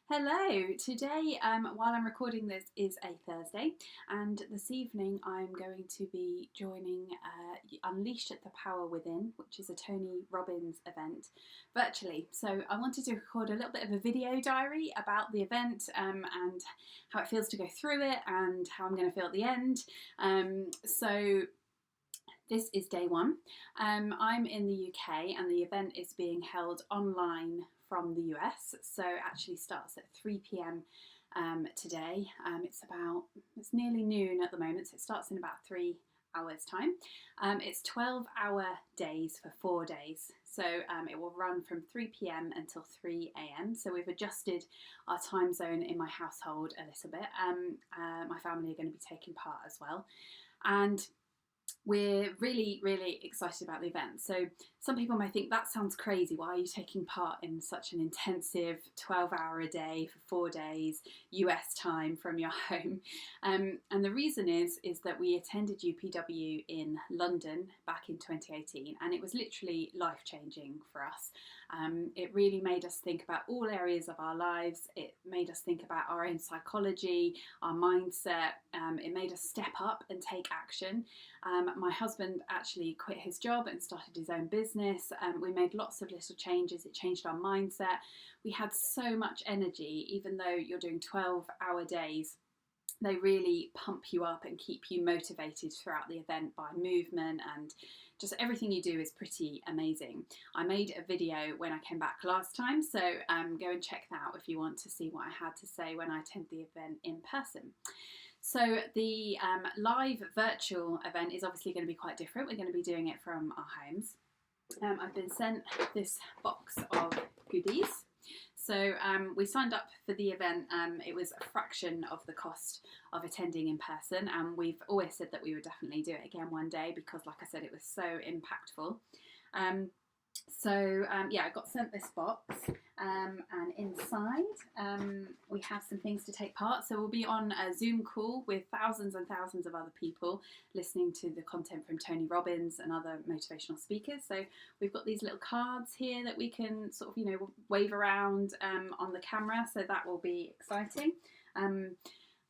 Hello, today while I'm recording this is a Thursday, and this evening I'm going to be joining Unleashed at the Power Within, which is a Tony Robbins event virtually. So I wanted to record a little bit of a video diary about the event and how it feels to go through it and how I'm going to feel at the end. So this is day one. I'm in the UK and the event is being held online from the US, so it actually starts at 3 p.m. Today. It's nearly noon at the moment, so it starts in about 3 hours time. It's 12-hour days for 4 days, so it will run from 3 p.m. until 3 a.m. So we've adjusted our time zone in my household a little bit. My family are going to be taking part as well, and we're really, really excited about the event. So some people may think that sounds crazy. Why are you taking part in such an intensive 12-hour a day for 4 days US time from your home? And the reason is that we attended UPW in London back in 2018, and it was literally life-changing for us. It really made us think about all areas of our lives. It made us think about our own psychology, our mindset. It made us step up and take action. My husband actually quit his job and started his own business. We made lots of little changes. It changed our mindset. We had so much energy, even though you're doing 12-hour days. They really pump you up and keep you motivated throughout the event by movement, and just everything you do is pretty amazing. I made a video when I came back last time, so go and check that out if you want to see what I had to say when I attend the event in person. So the live virtual event is obviously going to be quite different. We're going to be doing it from our homes. I've been sent this box of goodies. So we signed up for the event. It was a fraction of the cost of attending in person, and we've always said that we would definitely do it again one day because, like I said, it was so impactful. I got sent this box, and inside we have some things to take part. So we'll be on a Zoom call with thousands and thousands of other people listening to the content from Tony Robbins and other motivational speakers. So we've got these little cards here that we can sort of, wave around on the camera. So that will be exciting.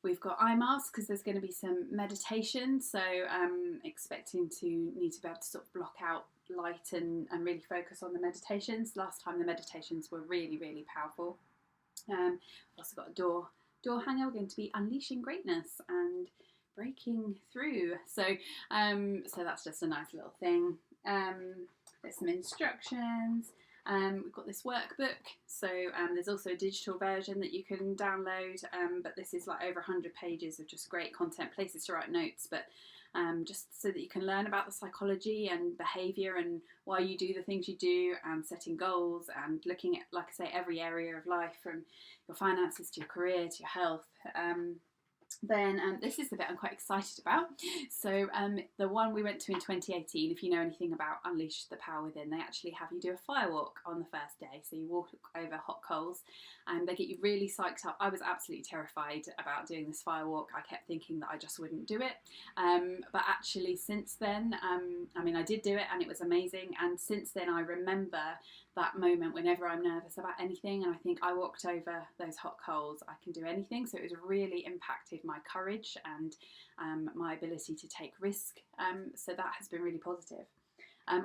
We've got eye masks because there's going to be some meditation. So I'm expecting to need to be able to sort of block out light and really focus on the meditations. Last time the meditations were really, really powerful. We've also got a door hanger. We're going to be unleashing greatness and breaking through. So that's just a nice little thing. There's some instructions. We've got this workbook, so there's also a digital version that you can download, but this is like over 100 pages of just great content, places to write notes, but just so that you can learn about the psychology and behaviour and why you do the things you do, and setting goals and looking at, like I say, every area of life, from your finances to your career to your health. Then this is the bit I'm quite excited about. So the one we went to in 2018, if you know anything about Unleash the Power Within, they actually have you do a firewalk on the first day. So you walk over hot coals and they get you really psyched up. I was absolutely terrified about doing this firewalk. I kept thinking that I just wouldn't do it. But actually since then, I did do it and it was amazing. And since then I remember that moment whenever I'm nervous about anything and I think I walked over those hot coals, I can do anything. So it has really impacted my courage and my ability to take risk. So that has been really positive.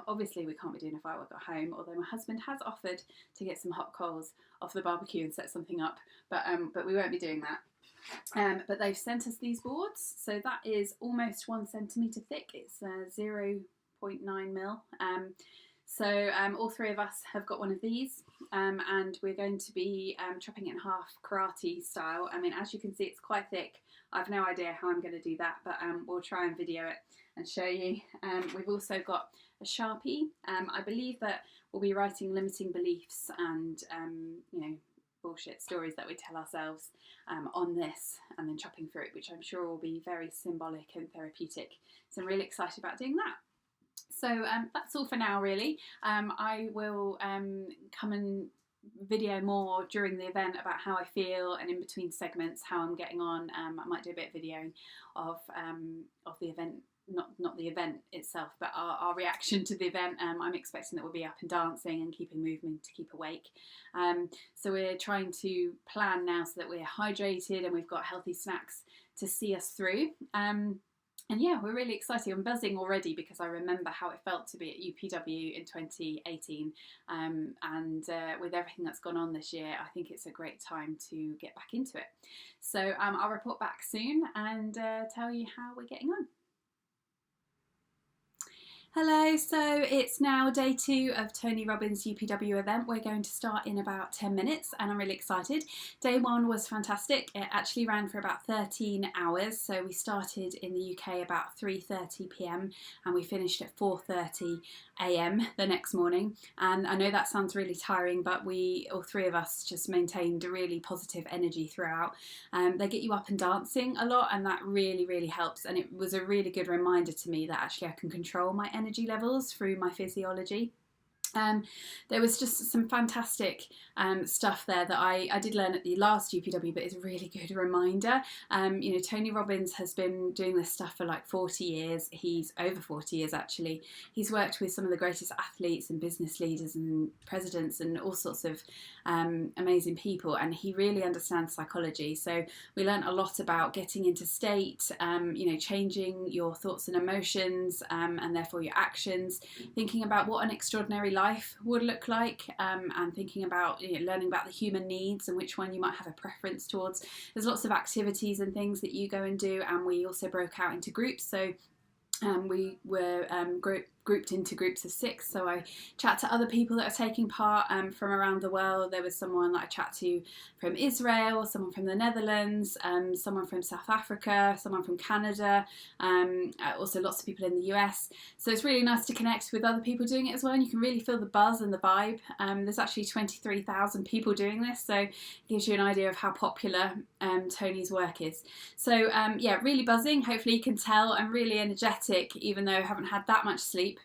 Obviously we can't be doing a firework at home, although my husband has offered to get some hot coals off the barbecue and set something up, but we won't be doing that. But they've sent us these boards, so that is almost 1 centimetre thick. It's 0.9 mil. So all three of us have got one of these, and we're going to be chopping it in half karate style. As you can see, it's quite thick. I've no idea how I'm going to do that, but we'll try and video it and show you. We've also got a Sharpie. I believe that we'll be writing limiting beliefs and bullshit stories that we tell ourselves on this, and then chopping through it, which I'm sure will be very symbolic and therapeutic. So I'm really excited about doing that. So that's all for now, really. I will come and video more during the event about how I feel, and in between segments how I'm getting on. I might do a bit of videoing of the event not the event itself, but our reaction to the event. I'm expecting that we'll be up and dancing and keeping moving to keep awake. So we're trying to plan now so that we're hydrated and we've got healthy snacks to see us through. And yeah, we're really excited. I'm buzzing already because I remember how it felt to be at UPW in 2018. And with everything that's gone on this year, I think it's a great time to get back into it. So I'll report back soon and tell you how we're getting on. Hello, so it's now day 2 of Tony Robbins' UPW event. We're going to start in about 10 minutes and I'm really excited. Day 1 was fantastic. It actually ran for about 13 hours. So we started in the UK about 3:30 p.m. and we finished at 4:30 a.m. the next morning. And I know that sounds really tiring, but all 3 of us just maintained a really positive energy throughout. They get you up and dancing a lot and that really, really helps. And it was a really good reminder to me that actually I can control my energy levels through my physiology. There was just some fantastic stuff there that I did learn at the last UPW, but it's a really good reminder. You know, Tony Robbins has been doing this stuff for like 40 years. He's over 40 years actually. He's worked with some of the greatest athletes and business leaders and presidents and all sorts of amazing people, and he really understands psychology. So we learned a lot about getting into state, you know, changing your thoughts and emotions and therefore your actions, thinking about what an extraordinary life would look like, and thinking about, you know, learning about the human needs and which one you might have a preference towards. There's lots of activities and things that you go and do, and we also broke out into groups. So we were grouped into groups of 6, so I chat to other people that are taking part from around the world. There was someone that I chat to from Israel, someone from the Netherlands, someone from South Africa, someone from Canada, also lots of people in the US. So it's really nice to connect with other people doing it as well, and you can really feel the buzz and the vibe. There's actually 23,000 people doing this, so it gives you an idea of how popular Tony's work is. So yeah, really buzzing. Hopefully you can tell I'm really energetic even though I haven't had that much sleep.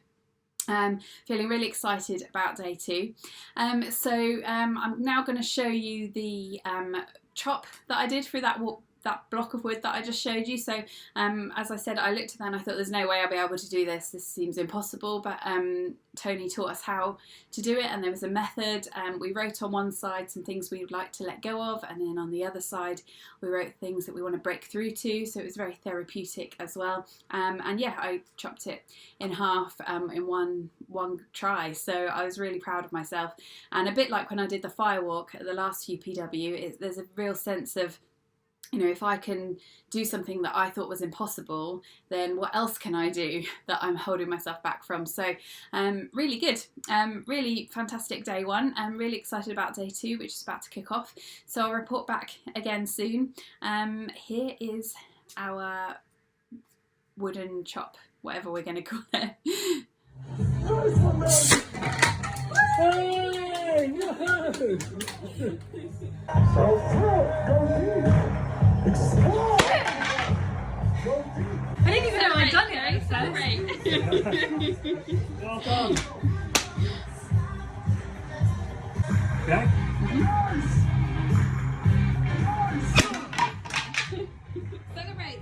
Feeling really excited about day 2. So I'm now going to show you the chop that I did through that block of wood that I just showed you. So as I said, I looked at that and I thought there's no way I'll be able to do this. This seems impossible, but Tony taught us how to do it, and there was a method. We wrote on one side some things we would like to let go of, and then on the other side we wrote things that we want to break through to, so it was very therapeutic as well. And yeah, I chopped it in half in one try, so I was really proud of myself. And a bit like when I did the Firewalk at the last UPW, there's a real sense of, you know, if I can do something that I thought was impossible, then what else can I do that I'm holding myself back from? So really good, really fantastic day 1. I'm really excited about day 2, which is about to kick off. So I'll report back again soon. Here is our wooden chop, whatever we're going to call it. I didn't even know I'd done it, so great. Well done. Okay. Celebrate!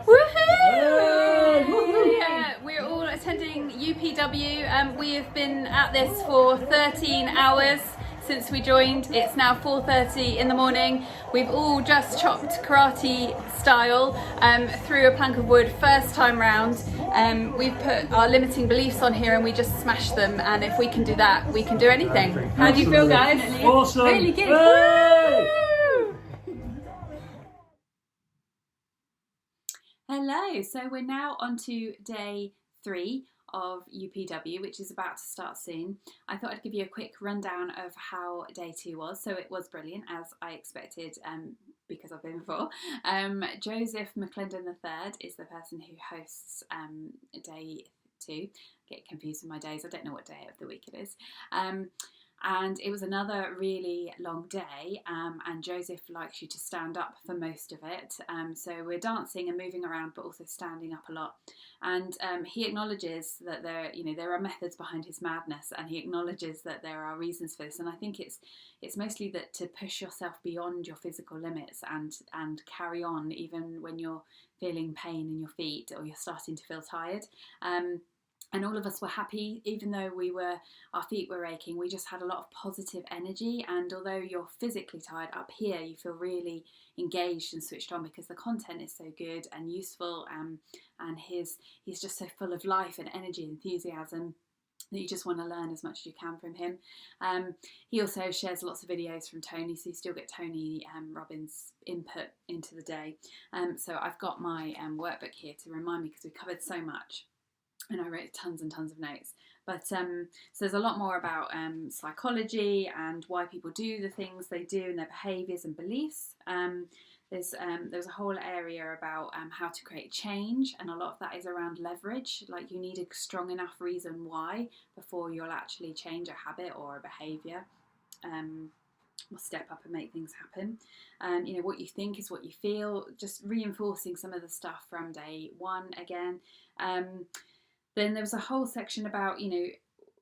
Woohoo! Yeah, we're all attending UPW. We have been at this for 13 hours since we joined. It's now 4:30 in the morning. We've all just chopped karate style through a plank of wood first time round. We've put our limiting beliefs on here and we just smashed them, and if we can do that, we can do anything. How do you feel, guys? Awesome! Really good. Hey! Hello, so we're now on to day 3 of UPW, which is about to start soon. I thought I'd give you a quick rundown of how day 2 was. So it was brilliant, as I expected, because I've been before. Joseph McClendon III is the person who hosts day 2. Get confused with my days, I don't know what day of the week it is. And it was another really long day, and Joseph likes you to stand up for most of it. So we're dancing and moving around, but also standing up a lot. And he acknowledges that there are methods behind his madness, and he acknowledges that there are reasons for this. And I think it's mostly that to push yourself beyond your physical limits and carry on even when you're feeling pain in your feet or you're starting to feel tired. And all of us were happy, even though our feet were aching. We just had a lot of positive energy. And although you're physically tired, up here you feel really engaged and switched on because the content is so good and useful. And he's just so full of life and energy, enthusiasm, that you just want to learn as much as you can from him. He also shares lots of videos from Tony, so you still get Tony Robbins' input into the day. So I've got my workbook here to remind me, because we covered so much. And I wrote tons and tons of notes. But so there's a lot more about psychology and why people do the things they do and their behaviours and beliefs. There's a whole area about how to create change, and a lot of that is around leverage. Like, you need a strong enough reason why before you'll actually change a habit or a behaviour. Or step up and make things happen. What you think is what you feel. Just reinforcing some of the stuff from day one again. Then there was a whole section about,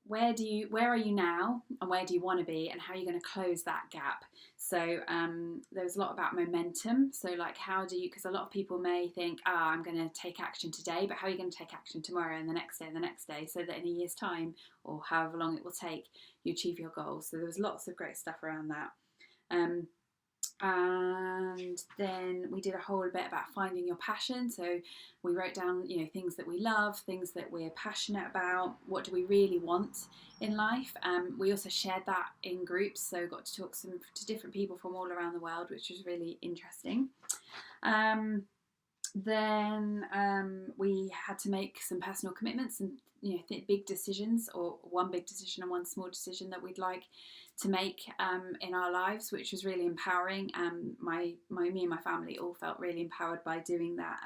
where are you now and where do you want to be, and how you're going to close that gap. So there was a lot about momentum. So like, because a lot of people may think, I'm going to take action today, but how are you going to take action tomorrow and the next day and the next day, so that in a year's time, or however long it will take, you achieve your goals. So there was lots of great stuff around that. And then we did a whole bit about finding your passion. So we wrote down, things that we love, things that we're passionate about, what do we really want in life. We also shared that in groups, so got to talk to different people from all around the world, which was really interesting. Then we had to make some personal commitments and big decisions, or one big decision and one small decision that we'd like to make in our lives, which was really empowering. Me and my family all felt really empowered by doing that.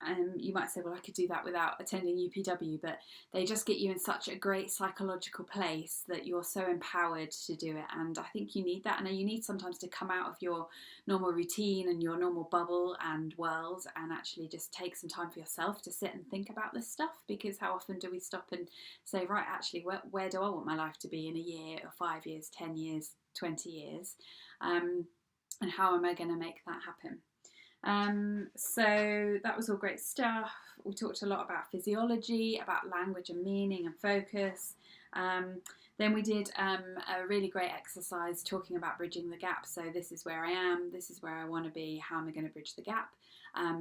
And you might say, well, I could do that without attending UPW, but they just get you in such a great psychological place that you're so empowered to do it. And I think you need that. And you need sometimes to come out of your normal routine and your normal bubble and world, and actually just take some time for yourself to sit and think about this stuff. Because how often do we stop and say, right, actually, where do I want my life to be in a year or 5 years, 10 years, 20 years? And how am I going to make that happen? So that was all great stuff. We talked a lot about physiology, about language and meaning and focus. Then we did a really great exercise talking about bridging the gap. So this is where I am, this is where I want to be, how am I going to bridge the gap?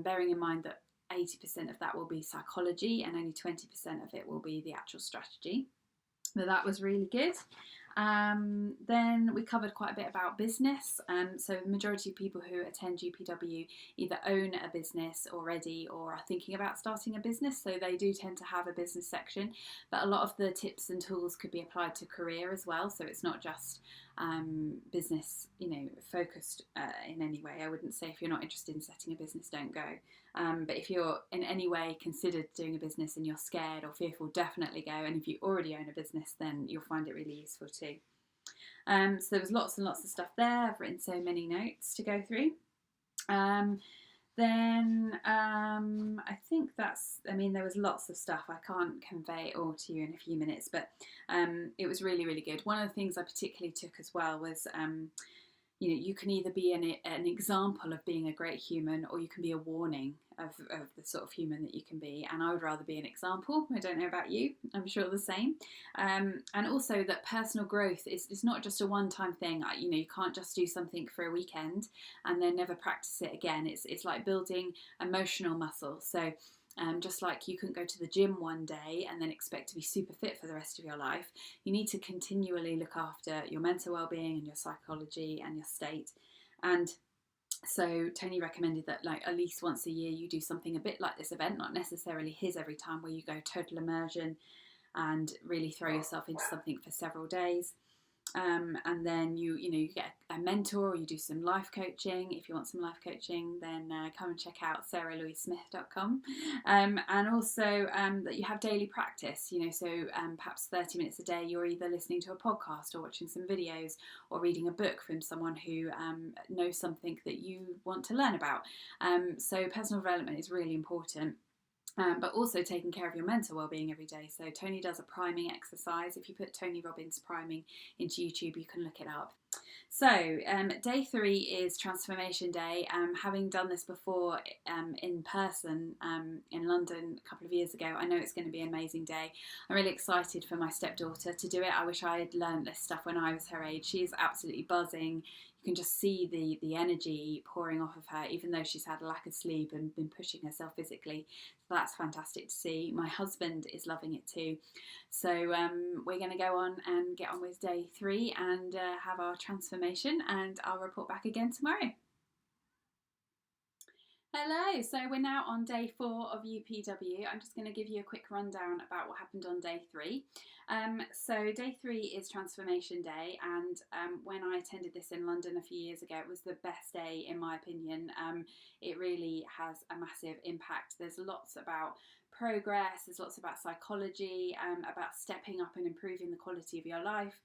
Bearing in mind that 80% of that will be psychology and only 20% of it will be the actual strategy. So that was really good. Then we covered quite a bit about business. So the majority of people who attend UPW either own a business already or are thinking about starting a business, so they do tend to have a business section, but a lot of the tips and tools could be applied to career as well. So it's not just business, focused in any way. I wouldn't say if you're not interested in setting a business, don't go. But if you're in any way considered doing a business and you're scared or fearful, definitely go. And if you already own a business, then you'll find it really useful too. So there was lots and lots of stuff there. I've written so many notes to go through. Then I think there was lots of stuff. I can't convey it all to you in a few minutes, but it was really, really good. One of the things I particularly took as well was, you can either be an example of being a great human, or you can be a warning of the sort of human that you can be. And I would rather be an example. I don't know about you. I'm sure the same. And also that personal growth is not just a one-time thing. You can't just do something for a weekend and then never practice it again. It's like building emotional muscle. So just like you couldn't go to the gym one day and then expect to be super fit for the rest of your life, you need to continually look after your mental well-being and your psychology and your state. And so Tony recommended that at least once a year you do something a bit like this event, not necessarily his every time, where you go total immersion and really throw yourself into something for several days. And then you get a mentor, or you do some life coaching. If you want some life coaching, then come and check out sarahlouisesmith.com. And also that you have daily practice, so perhaps 30 minutes a day you're either listening to a podcast or watching some videos or reading a book from someone who knows something that you want to learn about. So personal development is really important. But also taking care of your mental well-being every day. So Tony does a priming exercise. If you put Tony Robbins priming into YouTube, you can look it up. So day 3 is Transformation Day. Having done this before in person in London a couple of years ago, I know it's going to be an amazing day. I'm really excited for my stepdaughter to do it. I wish I had learned this stuff when I was her age. She is absolutely buzzing. You can just see the energy pouring off of her, even though she's had a lack of sleep and been pushing herself physically. So that's fantastic to see. My husband is loving it too. So we're going to go on and get on with day 3 and have our transformation, and I'll report back again tomorrow. Hello, so we're now on day 4 of UPW. I'm just going to give you a quick rundown about what happened on day 3. So day 3 is Transformation Day, and when I attended this in London a few years ago, it was the best day in my opinion. It really has a massive impact. There's lots about progress, there's lots about psychology, about stepping up and improving the quality of your life.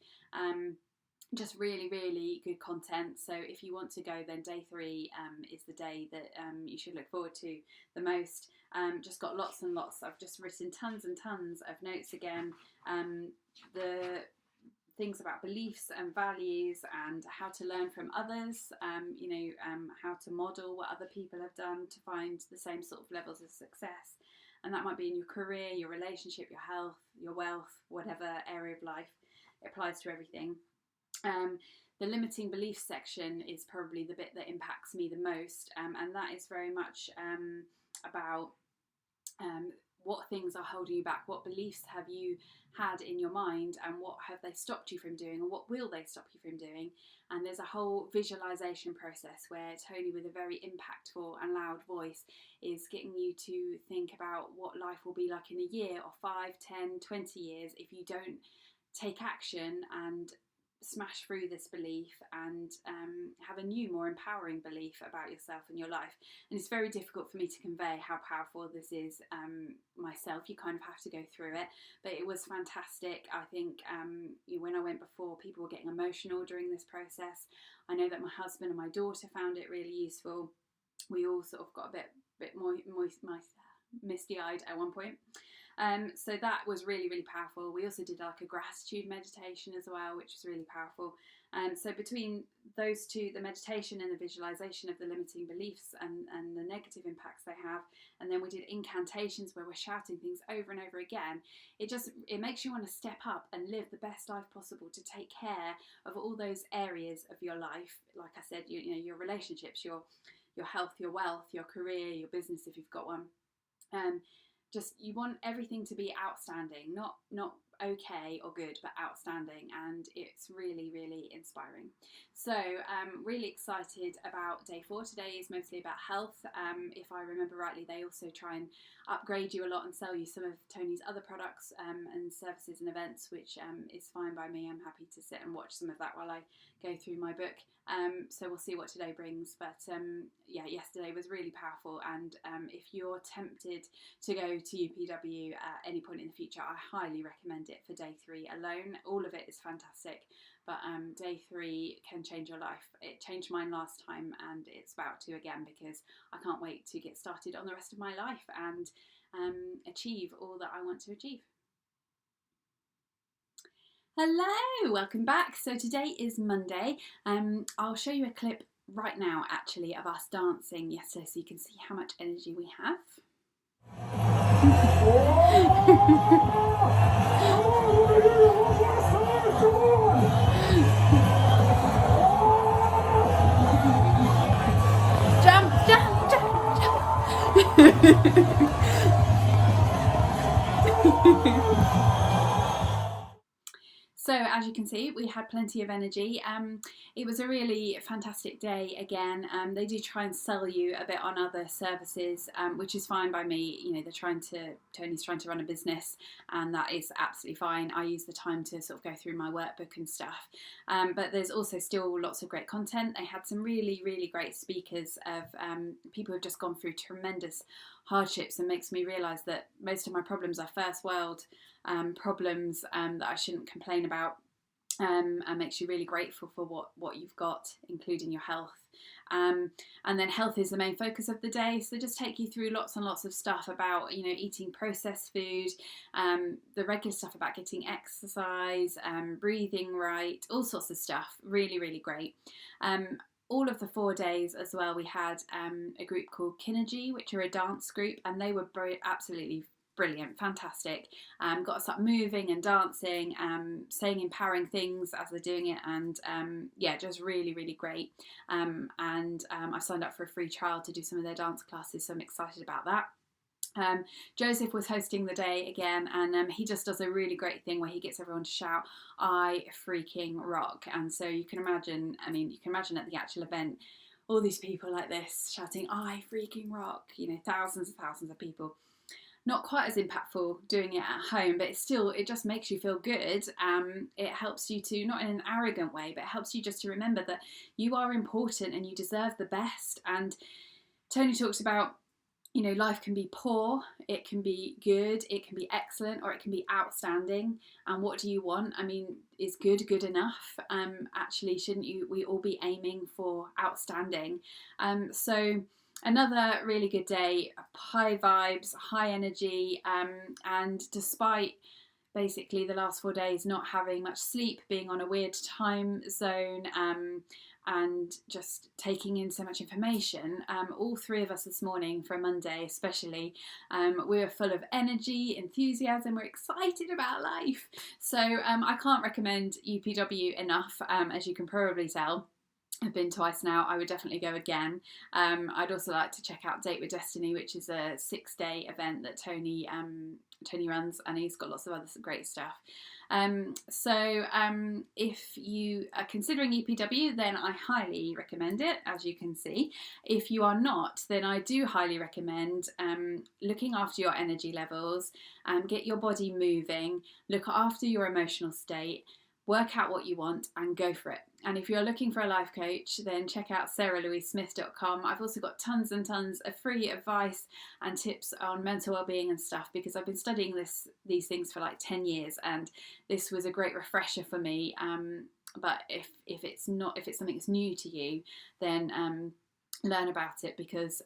Just really, really good content. So if you want to go, then day 3 is the day that you should look forward to the most. Just got lots and lots. I've just written tons and tons of notes again. The things about beliefs and values and how to learn from others, how to model what other people have done to find the same sort of levels of success. And that might be in your career, your relationship, your health, your wealth, whatever area of life. It applies to everything. The limiting beliefs section is probably the bit that impacts me the most, and that is very much about what things are holding you back, what beliefs have you had in your mind, and what have they stopped you from doing, and what will they stop you from doing. And there's a whole visualization process where Tony, with a very impactful and loud voice, is getting you to think about what life will be like in a year or 5, 10, 20 years if you don't take action and smash through this belief and have a new, more empowering belief about yourself and your life. And it's very difficult for me to convey how powerful this is myself. You kind of have to go through it, but it was fantastic. I think when I went before, people were getting emotional during this process. I know that my husband and my daughter found it really useful. We all sort of got a bit more misty-eyed at one point. So that was really, really powerful. We also did like a gratitude meditation as well, which was really powerful. So between those two, the meditation and the visualization of the limiting beliefs and the negative impacts they have, and then we did incantations where we're shouting things over and over again, it makes you want to step up and live the best life possible, to take care of all those areas of your life. Like I said, your relationships, your health, your wealth, your career, your business if you've got one. Just, you want everything to be outstanding, not okay or good, but outstanding, and it's really, really inspiring. So really excited about day 4. Today is mostly about health. If I remember rightly, they also try and upgrade you a lot and sell you some of Tony's other products and services and events, which is fine by me. I'm happy to sit and watch some of that while I go through my book. So we'll see what today brings, but yesterday was really powerful, and if you're tempted to go to UPW at any point in the future, I highly recommend it for day 3 alone. All of it is fantastic, but day 3 can change your life. It changed mine last time, and it's about to again, because I can't wait to get started on the rest of my life and achieve all that I want to achieve. Hello, welcome back. So today is Monday. I'll show you a clip right now actually of us dancing yesterday so you can see how much energy we have. Jump, jump, jump, jump. So as you can see, we had plenty of energy. It was a really fantastic day again. They do try and sell you a bit on other services, which is fine by me. You know, Tony's trying to run a business, and that is absolutely fine. I use the time to sort of go through my workbook and stuff. But there's also still lots of great content. They had some really, really great speakers of people who've just gone through tremendous hardships, and makes me realise that most of my problems are first world problems that I shouldn't complain about, and makes you really grateful for what you've got, including your health. And then health is the main focus of the day, so they just take you through lots and lots of stuff about, you know, eating processed food, the regular stuff about getting exercise, breathing right, all sorts of stuff. Really, really great. All of the 4 days as well, we had a group called Kinergy, which are a dance group, and they were absolutely brilliant, fantastic. Got us up moving and dancing, saying empowering things as they're doing it, and yeah, just really, really great. I signed up for a free trial to do some of their dance classes, so I'm excited about that. Joseph was hosting the day again, and he just does a really great thing where he gets everyone to shout, "I freaking rock." And so you can imagine at the actual event, all these people like this shouting, "I freaking rock," you know, thousands and thousands of people. Not quite as impactful doing it at home, but it just makes you feel good. It helps you to, not in an arrogant way, but it helps you just to remember that you are important and you deserve the best. And Tony talks about, you know, life can be poor, it can be good, it can be excellent, or it can be outstanding. And what do you want? I mean, is good enough? Actually, shouldn't we all be aiming for outstanding? So another really good day, high vibes, high energy, and despite basically the last 4 days not having much sleep, being on a weird time zone, and just taking in so much information, all three of us this morning, for a Monday especially, we were full of energy, enthusiasm, we're excited about life. So I can't recommend UPW enough, as you can probably tell. I've been twice now. I would definitely go again. I'd also like to check out Date with Destiny, which is a 6-day event that Tony runs, and he's got lots of other great stuff. If you are considering UPW, then I highly recommend it, as you can see. If you are not, then I do highly recommend looking after your energy levels, get your body moving, look after your emotional state, work out what you want and go for it. And if you're looking for a life coach, then check out sarahlouisesmith.com. I've also got tons and tons of free advice and tips on mental well-being and stuff, because I've been studying these things for like 10 years, and this was a great refresher for me. But if it's something that's new to you, then learn about it, because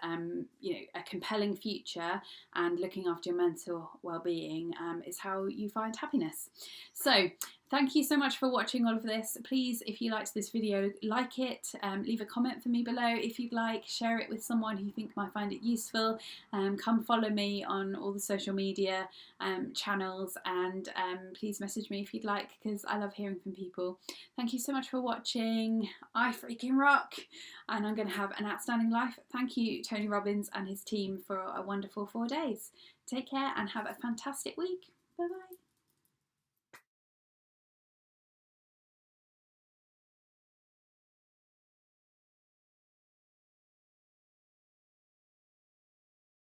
you know, a compelling future and looking after your mental well-being is how you find happiness. So thank you so much for watching all of this. Please, if you liked this video, like it, leave a comment for me below if you'd like, share it with someone who you think might find it useful. Come follow me on all the social media channels, and please message me if you'd like, because I love hearing from people. Thank you so much for watching. I freaking rock, and I'm going to have an outstanding life. Thank you, Tony Robbins and his team, for a wonderful 4 days. Take care and have a fantastic week. Bye bye.